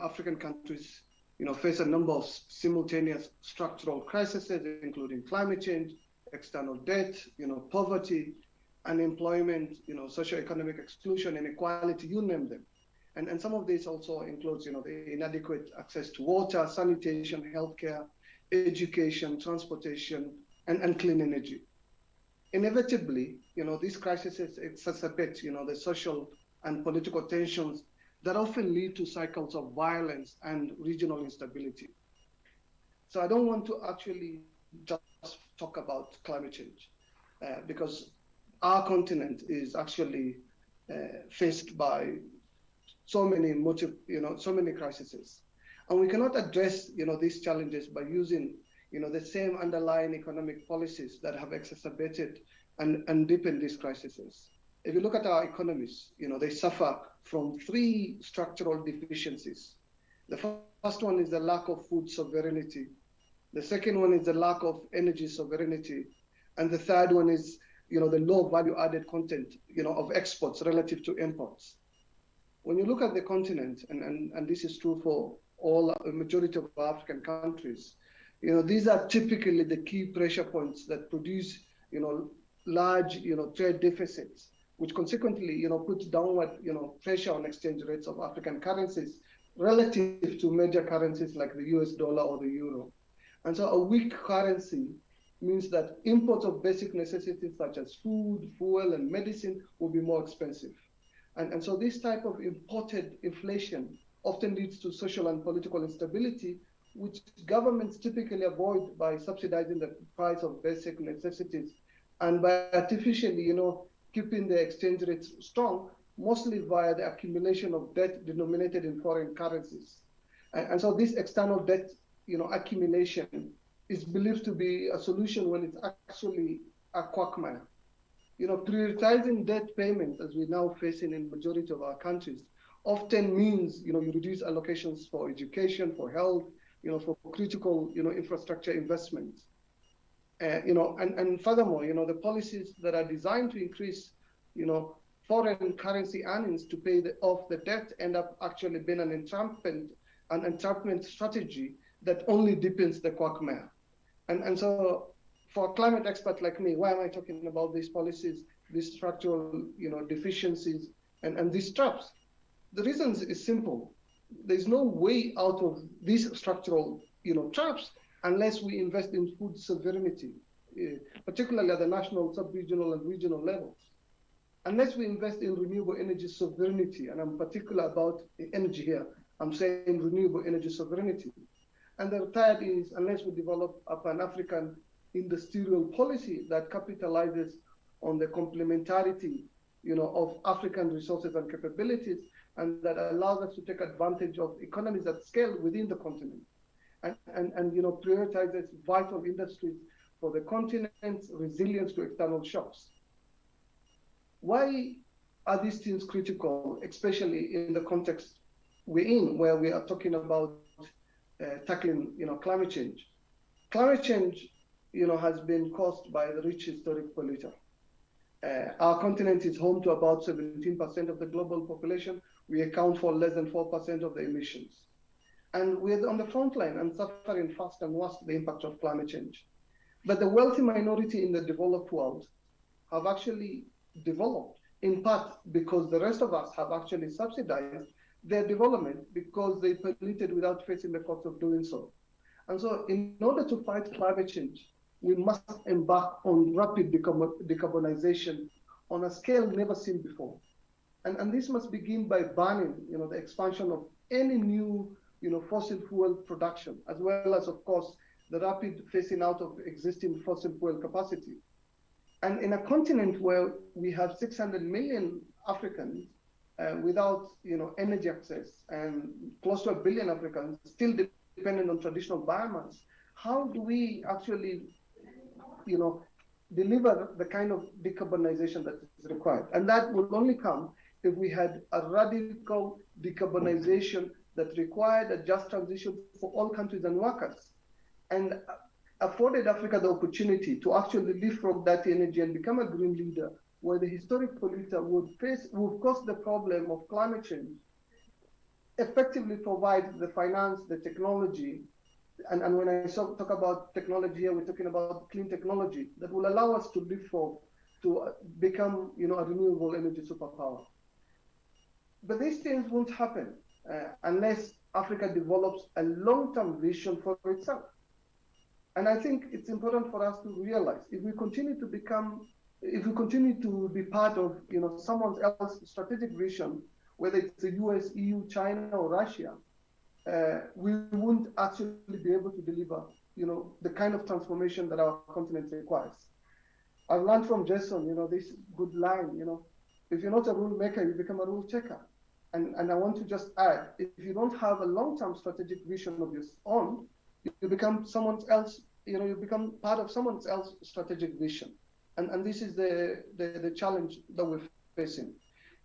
African countries, face a number of simultaneous structural crises, including climate change, external debt, poverty, unemployment, socioeconomic exclusion, inequality, you name them. And some of this also includes, the inadequate access to water, sanitation, healthcare, education, transportation, and clean energy. Inevitably, these crises exacerbate, the social and political tensions that often lead to cycles of violence and regional instability. So I don't want to actually just talk about climate change because our continent is actually faced by so many crises, and we cannot address these challenges by using the same underlying economic policies that have exacerbated and deepened these crises. If you look at our economies, they suffer from three structural deficiencies. The first one is the lack of food sovereignty. The second one is the lack of energy sovereignty. And the third one is, the low value added content, of exports relative to imports. When you look at the continent, and this is true for a majority of African countries, these are typically the key pressure points that produce, large, trade deficits, which consequently, puts downward, pressure on exchange rates of African currencies relative to major currencies like the US dollar or the euro. And so a weak currency means that imports of basic necessities such as food, fuel, and medicine will be more expensive. And so this type of imported inflation often leads to social and political instability, which governments typically avoid by subsidizing the price of basic necessities and by artificially, keeping the exchange rates strong, mostly via the accumulation of debt denominated in foreign currencies. And so this external debt, accumulation is believed to be a solution when it's actually a quagmire. Prioritizing debt payments, as we're now facing in majority of our countries, often means, you reduce allocations for education, for health, for critical, infrastructure investments. And furthermore, the policies that are designed to increase, foreign currency earnings to pay off the debt end up actually being an entrapment strategy that only deepens the quagmire. And so for a climate expert like me, why am I talking about these policies, these structural, deficiencies, and these traps? The reason is simple. There's no way out of these structural, traps unless we invest in food sovereignty, particularly at the national, sub-regional, and regional levels. Unless we invest in renewable energy sovereignty, and I'm particular about the energy here, I'm saying renewable energy sovereignty. And the third is unless we develop a Pan-African industrial policy that capitalizes on the complementarity, of African resources and capabilities, and that allows us to take advantage of economies at scale within the continent, and prioritizes vital industries for the continent's resilience to external shocks. Why are these things critical, especially in the context we're in, where we are talking about tackling, climate change? Climate change, has been caused by the rich historic polluter. Our continent is home to about 17% of the global population. We account for less than 4% of the emissions. And we're on the front line and suffering fast and worse the impact of climate change. But the wealthy minority in the developed world have actually developed, in part because the rest of us have actually subsidized their development because they polluted without facing the cost of doing so. And so in order to fight climate change, we must embark on rapid decarbonization on a scale never seen before. And this must begin by banning, the expansion of any new, fossil fuel production, as well as, of course, the rapid phasing out of existing fossil fuel capacity. And in a continent where we have 600 million Africans without, energy access, and close to 1 billion Africans still dependent on traditional biomass, how do we actually, deliver the kind of decarbonization that is required? And that will only come if we had a radical decarbonization that required a just transition for all countries and workers, and afforded Africa the opportunity to actually leapfrog that energy and become a green leader, where the historic polluter would cause the problem of climate change effectively provide the finance, the technology, and when I talk about technology here, we're talking about clean technology that will allow us to leapfrog to become, a renewable energy superpower. But these things won't happen unless Africa develops a long-term vision for itself. And I think it's important for us to realize if we continue to be part of, someone else's strategic vision, whether it's the US, EU, China, or Russia, we won't actually be able to deliver, the kind of transformation that our continent requires. I've learned from Jason, this good line, if you're not a rule maker, you become a rule checker. And I want to just add, if you don't have a long-term strategic vision of your own, you become someone else, you become part of someone else's strategic vision. And this is the challenge that we're facing.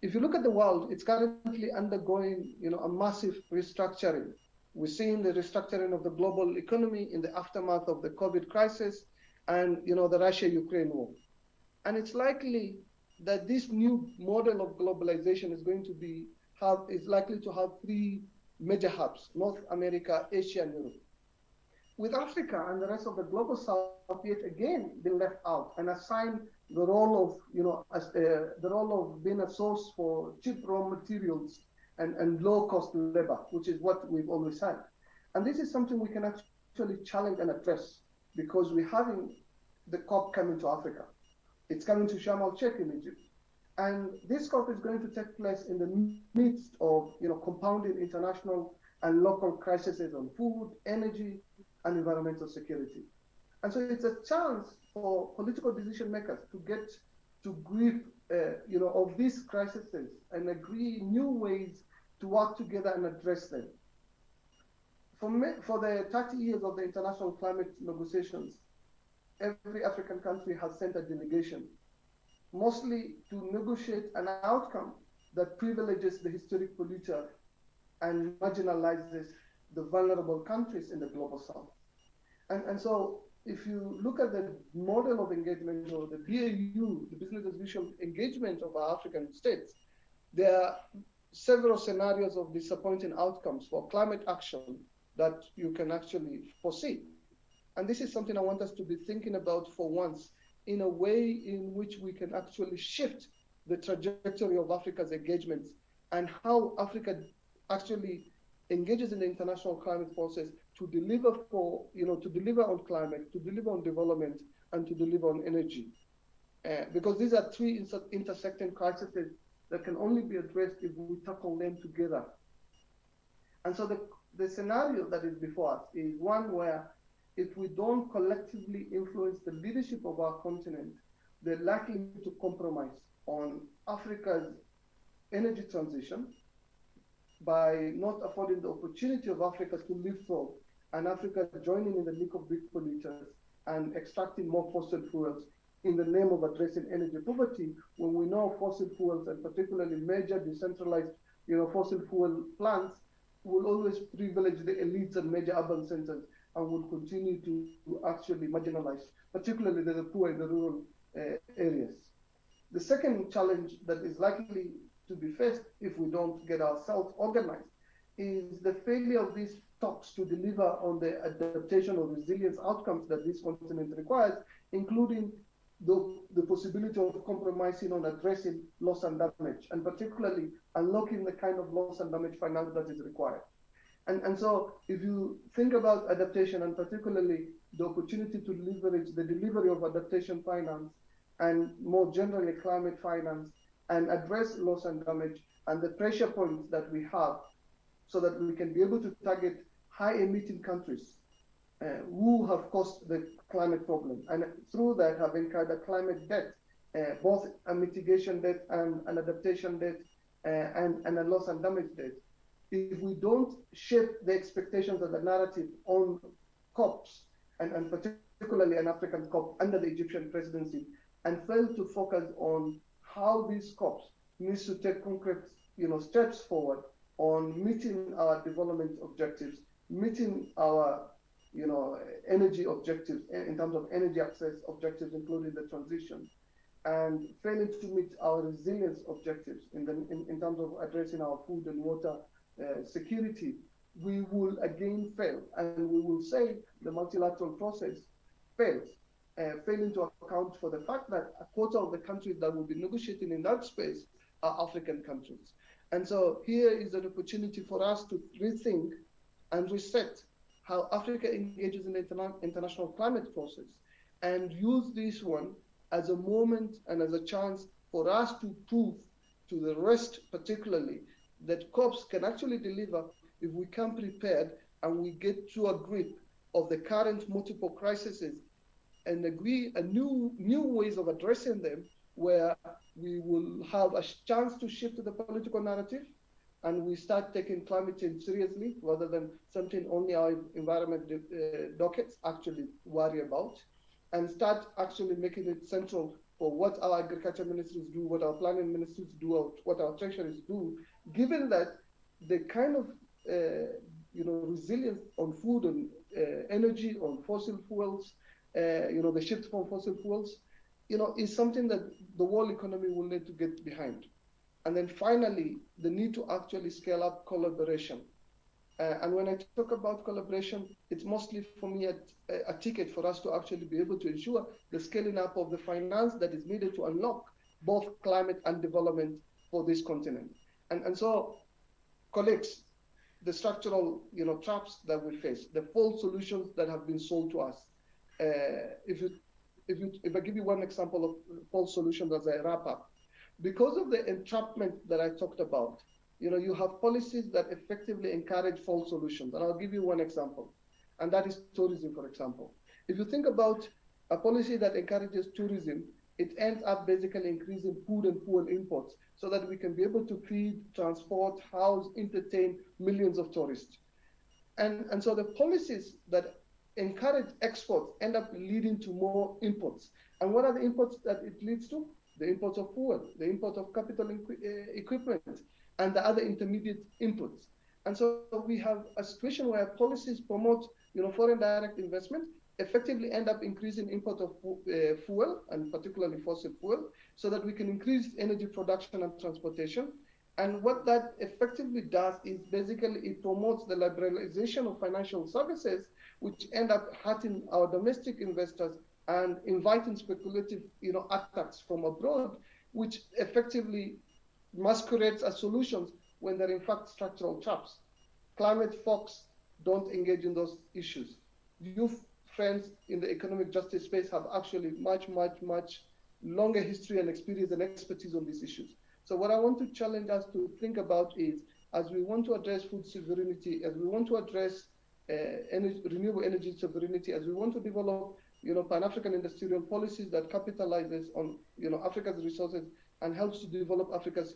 If you look at the world, it's currently undergoing, a massive restructuring. We're seeing the restructuring of the global economy in the aftermath of the COVID crisis and, the Russia-Ukraine war. And it's likely that this new model of globalization is likely to have three major hubs: North America, Asia, and Europe. With Africa and the rest of the global south yet again been left out and assigned the role of being a source for cheap raw materials and low-cost labor, which is what we've always had. And this is something we can actually challenge and address because we're having the COP coming to Africa. It's coming to Sharm el-Sheikh in Egypt. And this COP is going to take place in the midst of, compounding international and local crises on food, energy, and environmental security. And so it's a chance for political decision makers to get to grip, of these crises and agree new ways to work together and address them. For the 30 years of the international climate negotiations, every African country has sent a delegation, mostly to negotiate an outcome that privileges the historic polluter and marginalizes the vulnerable countries in the global south. And so if you look at the model of engagement or the BAU, the business as usual engagement of our African states, there are several scenarios of disappointing outcomes for climate action that you can actually foresee. And this is something I want us to be thinking about for once, in a way in which we can actually shift the trajectory of Africa's engagements and how Africa actually engages in the international climate process to deliver on climate, to deliver on development, and to deliver on energy. Because these are three intersecting crises that can only be addressed if we tackle them together. And so the scenario that is before us is one where if we don't collectively influence the leadership of our continent, they're likely to compromise on Africa's energy transition by not affording the opportunity of Africa to leapfrog and Africa joining in the league of big polluters and extracting more fossil fuels in the name of addressing energy poverty, when we know fossil fuels and particularly major decentralized fossil fuel plants will always privilege the elites and major urban centers and will continue to actually marginalize, particularly the poor in the rural areas. The second challenge that is likely to be faced if we don't get ourselves organized is the failure of these talks to deliver on the adaptation or resilience outcomes that this continent requires, including the possibility of compromising on addressing loss and damage, and particularly unlocking the kind of loss and damage finance that is required. And so if you think about adaptation, and particularly the opportunity to leverage the delivery of adaptation finance and more generally climate finance and address loss and damage and the pressure points that we have so that we can be able to target high emitting countries who have caused the climate problem and through that have incurred a climate debt, both a mitigation debt and an adaptation debt and a loss and damage debt. If we don't shape the expectations of the narrative on COPs, and particularly an African COP under the Egyptian presidency, and fail to focus on how these COPs needs to take concrete steps forward on meeting our development objectives, meeting our energy objectives in terms of energy access objectives, including the transition, and failing to meet our resilience objectives in terms of addressing our food and water security, we will again fail, and we will say the multilateral process fails, failing to account for the fact that a quarter of the countries that will be negotiating in that space are African countries. And so here is an opportunity for us to rethink and reset how Africa engages in the international climate process, and use this one as a moment and as a chance for us to prove to the rest, particularly, that COPs can actually deliver if we come prepared and we get to a grip of the current multiple crises and agree a new ways of addressing them, where we will have a chance to shift the political narrative and we start taking climate change seriously rather than something only our environment dockets actually worry about, and start actually making it central for what our agriculture ministries do, what our planning ministries do, or what our treasuries do, given that the kind of resilience on food and energy, on fossil fuels, the shift from fossil fuels, is something that the world economy will need to get behind. And then finally, the need to actually scale up collaboration. And when I talk about collaboration, it's mostly for me a ticket for us to actually be able to ensure the scaling up of the finance that is needed to unlock both climate and development for this continent. And so, colleagues, the structural traps that we face, the false solutions that have been sold to us. If I give you one example of false solutions as I wrap up, because of the entrapment that I talked about, you have policies that effectively encourage false solutions. And I'll give you one example, and that is tourism, for example. If you think about a policy that encourages tourism, it ends up basically increasing food and fuel imports so that we can be able to feed, transport, house, entertain millions of tourists. And so the policies that encourage exports end up leading to more imports. And what are the imports that it leads to? The imports of fuel, the import of capital equipment, and the other intermediate inputs. And so we have a situation where policies promote foreign direct investment, effectively end up increasing import of fuel, and particularly fossil fuel, so that we can increase energy production and transportation. And what that effectively does is basically it promotes the liberalization of financial services, which end up hurting our domestic investors and inviting speculative attacks from abroad, which effectively masquerades as solutions when they're in fact structural traps. Climate folks don't engage in those issues. Youth friends in the economic justice space have actually much longer history and experience and expertise on these issues. So what I want to challenge us to think about is, as we want to address food sovereignty, as we want to address renewable energy sovereignty, as we want to develop Pan-African industrial policies that capitalizes on Africa's resources and helps to develop Africa's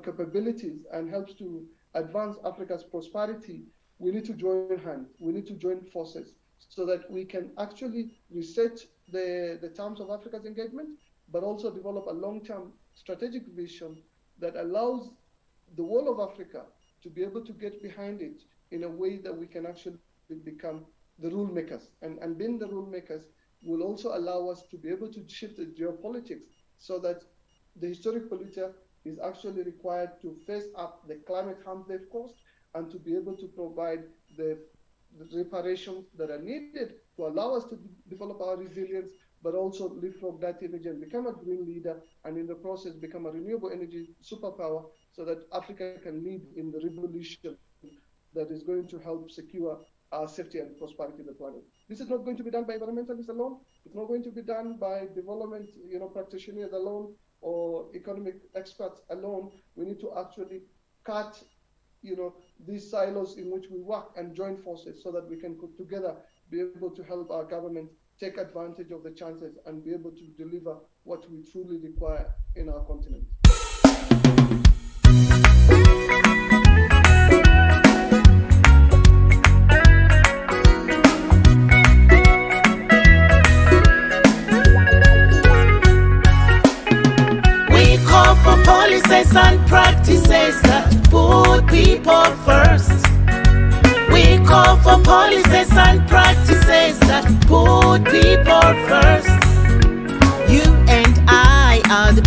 capabilities and helps to advance Africa's prosperity, we need to join hands, we need to join forces so that we can actually reset the terms of Africa's engagement, but also develop a long-term strategic vision that allows the whole of Africa to be able to get behind it in a way that we can actually become the rule makers. And being the rule makers will also allow us to be able to shift the geopolitics so that the historic polluter is actually required to face up the climate harm they've caused and to be able to provide the reparations that are needed to allow us to develop our resilience, but also leapfrog that image and become a green leader, and in the process become a renewable energy superpower so that Africa can lead in the revolution that is going to help secure our safety and prosperity of the planet. This is not going to be done by environmentalists alone. It's not going to be done by development practitioners alone or economic experts alone. We need to actually cut these silos in which we work and join forces so that we can together be able to help our government take advantage of the chances and be able to deliver what we truly require in our continent. We call for policies and practices that put people first. We call for policies and practices that put people first. You and I are the